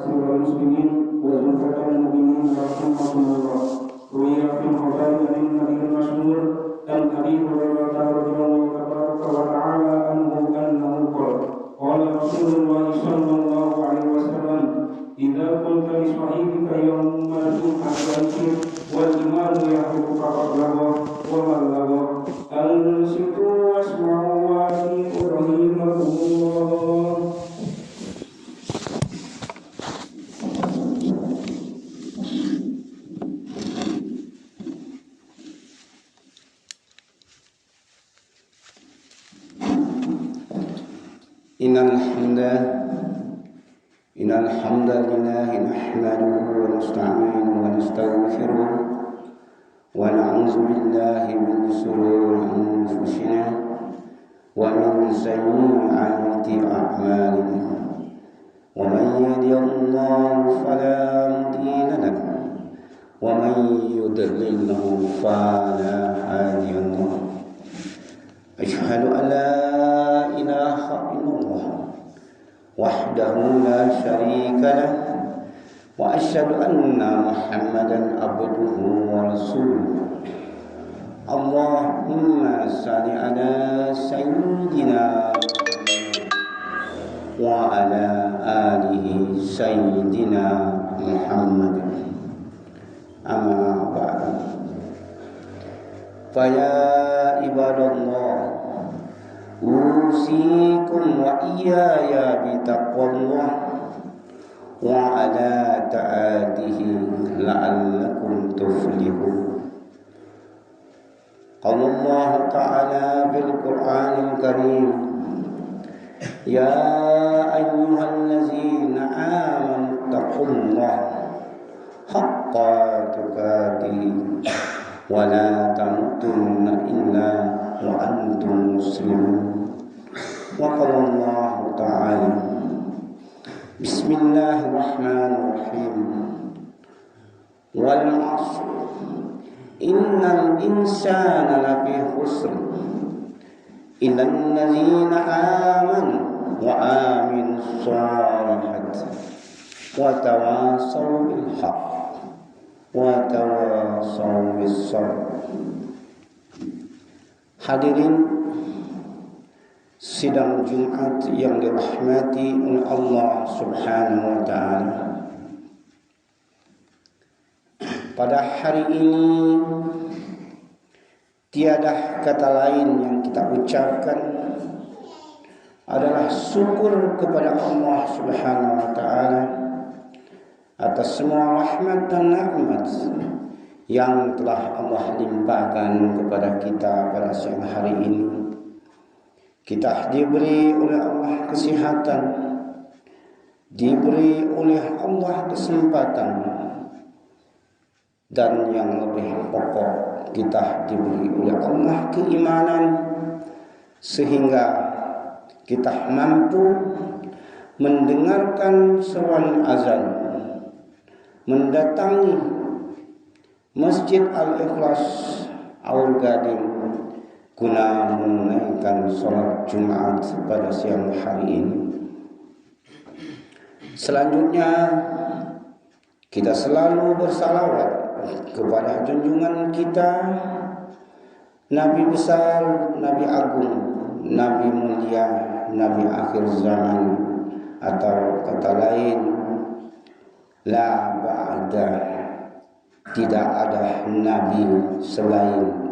معاشر المسلمين وزمرة المؤمنين رحمكم الله. روي في البخاري عن النبي المشهور عن ابي هريره رضي الله تبارك وتعالى عنه انه قال قال رسول الله صلى الله عليه وسلم اذا قلت لصاحبك يوم الجمعه فانشر والامام يحرق فقد لغى ومن لغى انصتوا واسمعوا واطيعوا رحمكم الله. إن الحمد لله نحمده ونستعينه ونستغفره ونعوذ بالله من شرور أنفسنا ومن سيئات أعمالنا ومن يهد الله فلا مضل له ومن يضلل فلا هادي له. أشهد أن لا إله إلا الله وحده لا شريك له وأشهد أن محمدا عبده ورسوله. اللهم صل على سيدنا وعلى آله سيدنا محمد. أما بعد فيا عباد الله أوصيكم وإياي بتقوى الله وعلى طاعته لعلكم تفلحون. قال الله تعالى في القرآن الكريم يا أيها الذين آمنوا اتقوا الله حق تقاته ولا تموتن إلا وأنتم مسلمون. وقال الله تعالى بسم الله الرحمن الرحيم والعصر إن الإنسان لفي خسر إلا الذين آمنوا وآمنوا الصالحات وتواصوا بالحق وتواصوا بالصبر. Hadirin sidang Jumat yang dirahmati oleh Allah Subhanahu wa taala. Pada hari ini tiada kata lain yang kita ucapkan adalah syukur kepada Allah Subhanahu wa taala atas semua rahmat dan nikmat yang telah Allah limpahkan kepada kita pada siang hari ini. Kita diberi oleh Allah kesehatan, diberi oleh Allah kesempatan, dan yang lebih pokok kita diberi oleh Allah keimanan, sehingga kita mampu mendengarkan seruan azan, mendatangi Masjid Al-Ikhlas Aul Gading guna menunaikan sholat Jumat pada siang hari ini. Selanjutnya kita selalu bersalawat kepada junjungan kita, Nabi besar, Nabi agung, Nabi mulia, Nabi akhir zaman, atau kata lain la ba'da, tidak ada nabi selain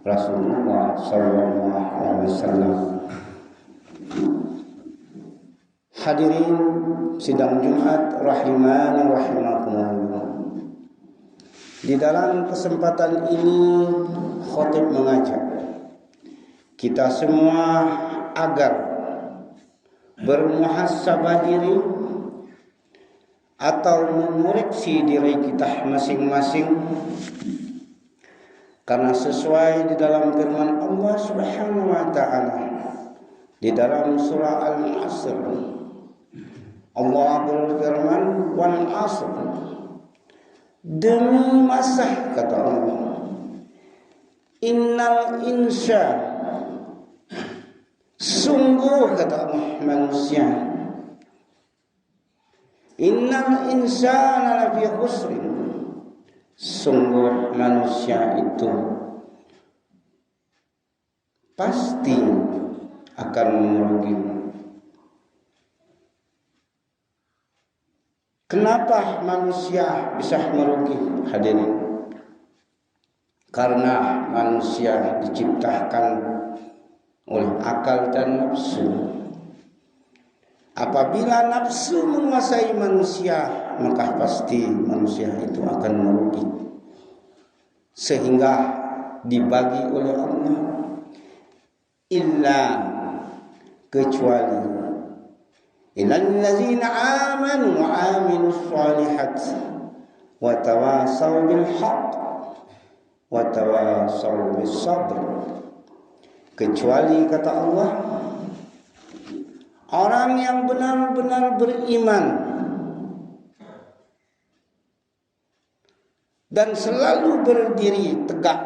Rasulullah sallallahu alaihi wasallam. Hadirin sidang Jumat rahimani rahimakumullah. Di dalam kesempatan ini khatib mengajak kita semua agar bermuhasabah diri atau mengoreksi diri kita masing-masing, karena sesuai di dalam firman Allah Subhanahu wa taala di dalam surah Al-Asr, Allah berfirman wal asr, demi masa, kata Allah, innal insan, sungguh, kata Allah, manusia Innal insana lafi khusrin. Sungguh manusia itu pasti akan merugi. Kenapa manusia bisa merugi, hadirin? Karena manusia diciptakan oleh akal dan nafsu. Apabila nafsu menguasai manusia, maka pasti manusia itu akan merugi. Sehingga dibagi oleh Allah, illa kecuali illal ladzina amanu wa amilus shalihat wa tawasaw bil haqq wa tawasaw bis sabr. Kecuali kata Allah, orang yang benar-benar beriman dan selalu berdiri tegak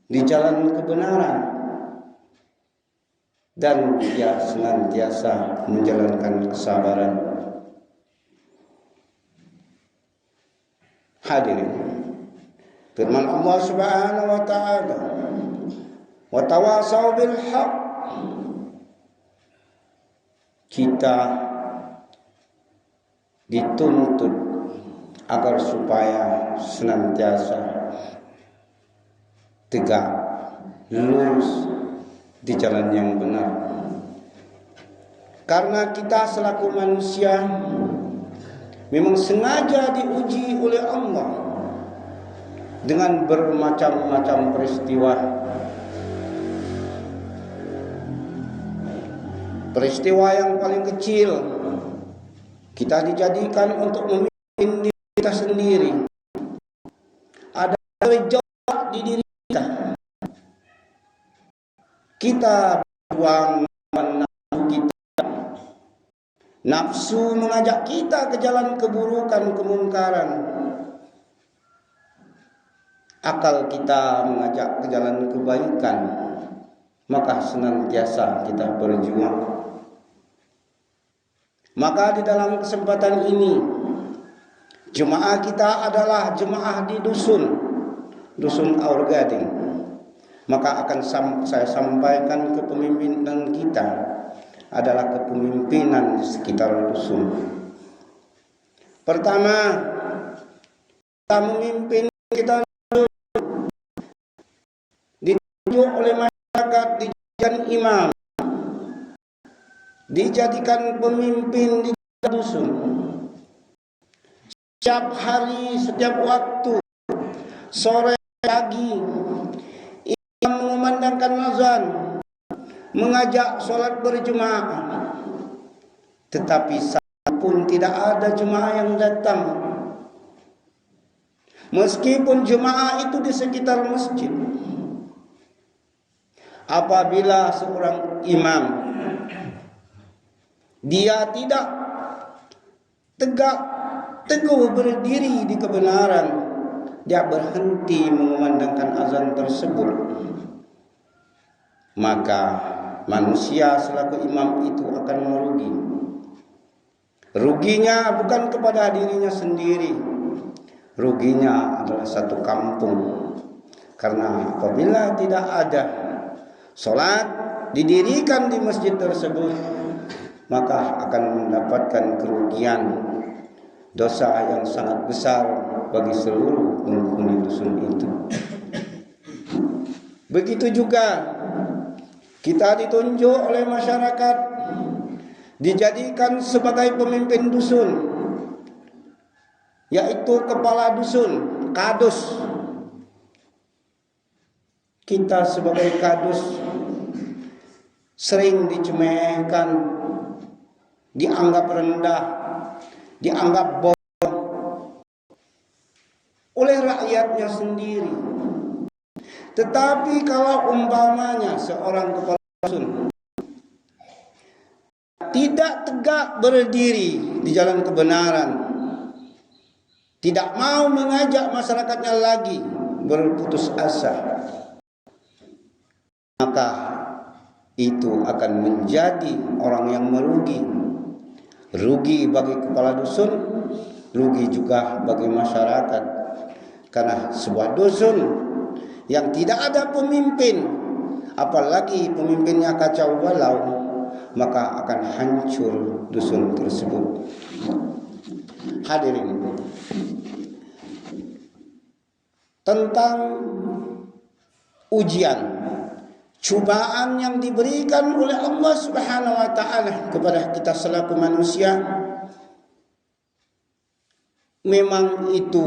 di jalan kebenaran, dan dia senantiasa menjalankan kesabaran. Hadirin, firman Allah Subhanahu wa taala, wa tawasaw bil haqq. Kita dituntut agar supaya senantiasa tegak lurus di jalan yang benar. Karena kita selaku manusia memang sengaja diuji oleh Allah dengan bermacam-macam peristiwa. Peristiwa yang paling kecil, kita dijadikan untuk memimpin diri kita sendiri. Ada gejolak di diri kita. Kita berjuang melawan nafsu kita. Nafsu mengajak kita ke jalan keburukan, kemungkaran. Akal kita mengajak ke jalan kebaikan. Maka senantiasa kita berjuang. Maka di dalam kesempatan ini, jemaah kita adalah jemaah di dusun Aur Gading. Maka akan saya sampaikan kepemimpinan kita adalah kepemimpinan di sekitar dusun. Pertama, kita memimpin, kita ditunjuk oleh masyarakat, dijadikan imam, dijadikan pemimpin di dusun. Setiap hari, setiap waktu, sore, pagi, imam mengumandangkan azan, mengajak sholat berjemaah. Tetapi saat pun tidak ada jemaah yang datang. Meskipun jemaah itu di sekitar masjid. Apabila seorang imam dia tidak tegak teguh berdiri di kebenaran, dia berhenti mengumandangkan azan tersebut, maka manusia selaku imam itu akan merugi. Ruginya bukan kepada dirinya sendiri, ruginya adalah satu kampung. Karena apabila tidak ada sholat didirikan di masjid tersebut, maka akan mendapatkan kerugian, dosa yang sangat besar bagi seluruh penghuni dusun itu. Begitu juga kita ditunjuk oleh masyarakat, dijadikan sebagai pemimpin dusun, yaitu kepala dusun, kadus. Kita sebagai kadus sering dicemehkan, dianggap rendah, dianggap bodoh oleh rakyatnya sendiri. Tetapi kalau umpamanya seorang kepala dusun tidak tegak berdiri di jalan kebenaran, tidak mau mengajak masyarakatnya lagi berputus asa, maka itu akan menjadi orang yang merugi. Rugi bagi kepala dusun, rugi juga bagi masyarakat. Karena sebuah dusun yang tidak ada pemimpin, apalagi pemimpinnya kacau balau, maka akan hancur dusun tersebut. Hadirin, tentang ujian, cobaan yang diberikan oleh Allah Subhanahu wa taala kepada kita selaku manusia, memang itu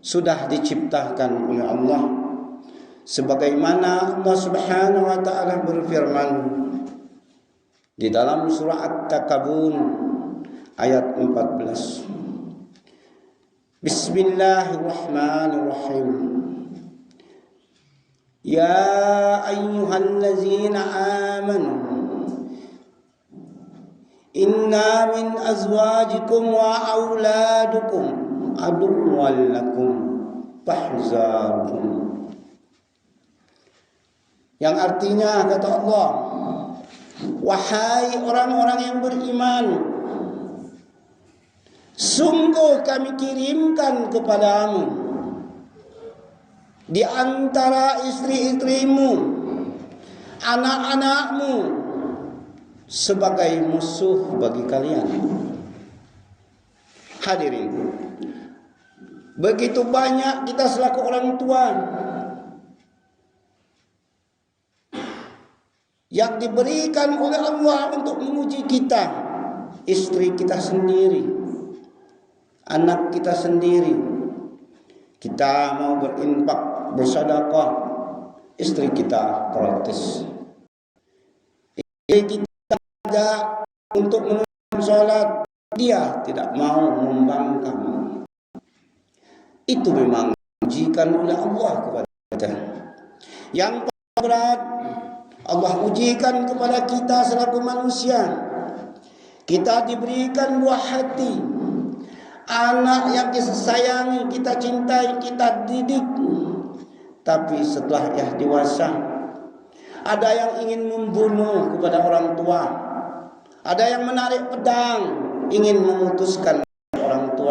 sudah diciptakan oleh Allah, sebagaimana Allah Subhanahu wa taala berfirman di dalam surah At-Takabun ayat 14. Bismillahirrahmanirrahim. Ya ayyuhallazina amanu inna min azwajikum wa auladukum aduwwan lakum fahzaruhum. Yang artinya kata Allah, wahai orang-orang yang beriman, sungguh kami kirimkan kepadamu di antara istri-istrimu, anak-anakmu sebagai musuh bagi kalian. Hadirin, begitu banyak kita selaku orang tua yang diberikan oleh Allah untuk menguji kita, istri kita sendiri, anak kita sendiri. Kita mau berinfak, bersedekah, istri kita protes. Istri kita ajak untuk menunaikan sholat, dia tidak mau membangkang. Itu memang diujikan oleh Allah kepada kita. Yang berat, Allah ujikan kepada kita selaku manusia. Kita diberikan buah hati, anak yang kita sayangi, kita cintai, kita didik. Tapi setelah dewasa, ada yang ingin membunuh kepada orang tua, ada yang menarik pedang ingin memutuskan orang tua,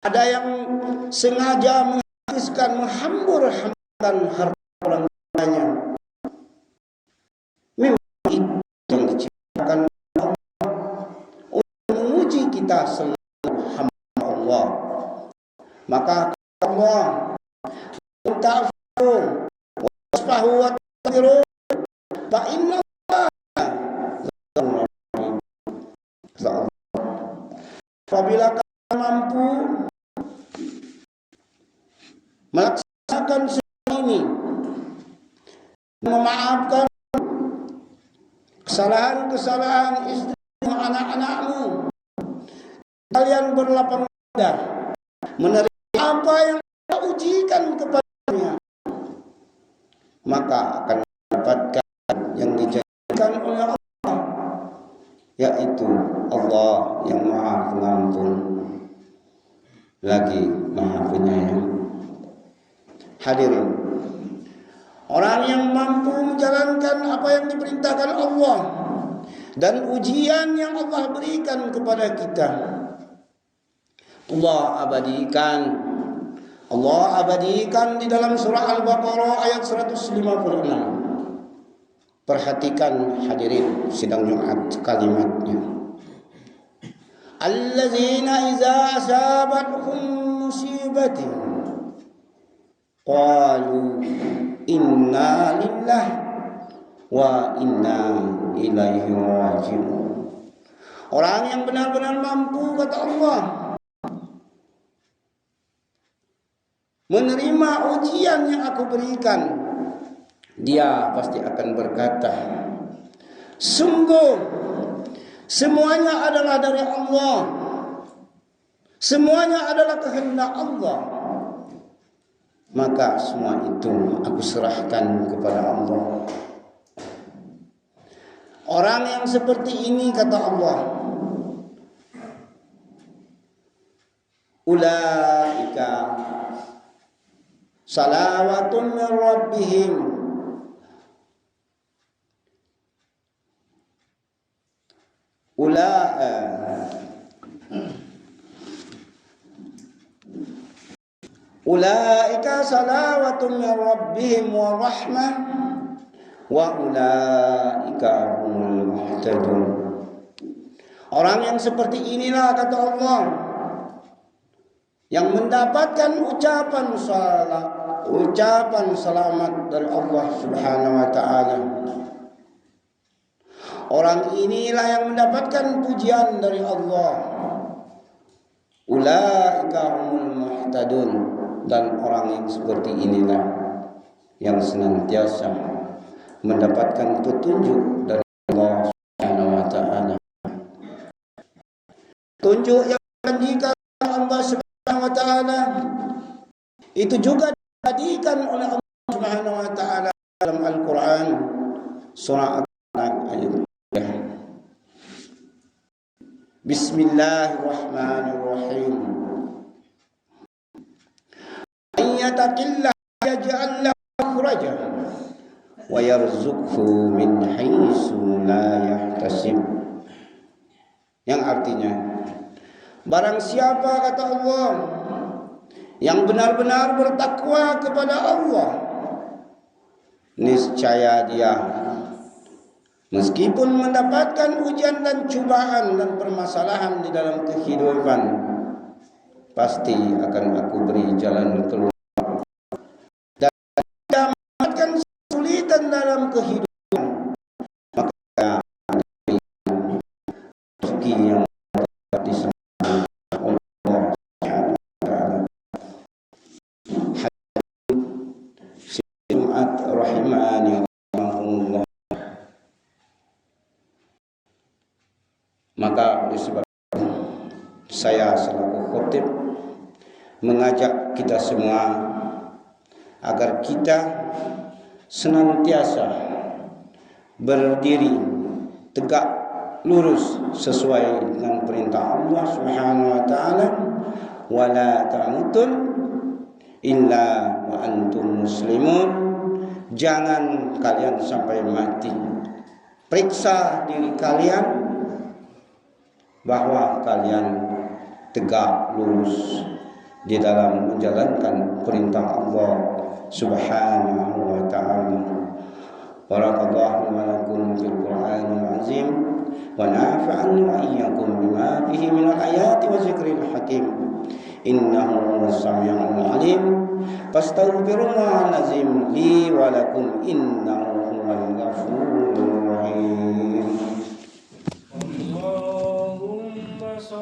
ada yang sengaja menghabiskan, menghambur-hamburkan harta orang tuanya. Memang itu yang diciptakan Allah untuk menguji kita selalu hamba Allah. Maka Allah ta'fu wasfahu wa taghfiru fa inna Allah. Apabila kamu mampu melaksanakan semua ini, memaafkan kesalahan-kesalahan istri dan anak-anakmu, kalian berlapang dada menerima apa yang kita ujikan kepadanya, maka akan mendapatkan yang dijanjikan oleh Allah, yaitu Allah yang Maha Pengampun lagi Maha Penyayang. Hadirin, orang yang mampu menjalankan apa yang diperintahkan Allah dan ujian yang Allah berikan kepada kita, Allah abadikan di dalam surah Al-Baqarah ayat 156. Perhatikan hadirin sidang Jumat kalimatnya. Allazina iza asabathum musibatin qalu inna lillahi wa inna ilaihi raji'un. Orang yang benar-benar mampu, kata Allah, menerima ujian yang aku berikan, dia pasti akan berkata, sungguh semuanya adalah dari Allah, semuanya adalah kehendak Allah, maka semua itu aku serahkan kepada Allah. Orang yang seperti ini, kata Allah, ulaika salawatun min rabbihim Ulaika salawatum min rabbihim wa rahmah wa ulaika humul muhtadun. Orang yang seperti inilah, kata Allah, yang mendapatkan ucapan selamat dari Allah Subhanahu wa taala. Orang inilah yang mendapatkan pujian dari Allah. Ulaika humul muhtadun. Dan orang yang seperti inilah yang senantiasa mendapatkan petunjuk dari Allah Subhanahu wa taala. Petunjuk yang dijanjikan Allah Subhanahu wa taala itu juga dijadikan oleh Allah Subhanahu wa taala dalam Al-Qur'an surah Al-An'am ayat 3. Bismillahirrahmanirrahim. Ayatakillah yaj'al lahu makhraja wa yarzuqhu min haitsu la yahtasib. Yang artinya, barang siapa, kata Allah, yang benar-benar bertakwa kepada Allah, niscaya dia meskipun mendapatkan ujian dan cobaan dan permasalahan di dalam kehidupan, pasti akan aku beri jalan keluar. Dan dia mendapatkan kesulitan dalam kehidupan, maka rezeki yang dapat disembahkan oleh Allah Subhanahu wa taala. Jumat rahimani Allah. Maka oleh sebab saya selaku khotib mengajak kita semua agar kita senantiasa berdiri tegak lurus sesuai dengan perintah Allah Subhanahu wa taala, wala ta'mutun illa wa antum muslimun. Jangan kalian sampai mati. Periksa diri kalian bahwa kalian tegak lurus di dalam menjalankan perintah Allah Subhanahu wa ta'ala. Barakallahu wa lakum fil Qur'anil azim wa nafa'ani wa iyyakum bima fihi minal ayati wa zikril hakim. Innahu was-sami'ul 'alim. Fastaghfirullahal azim li wa lakum innahu huwal ghafurur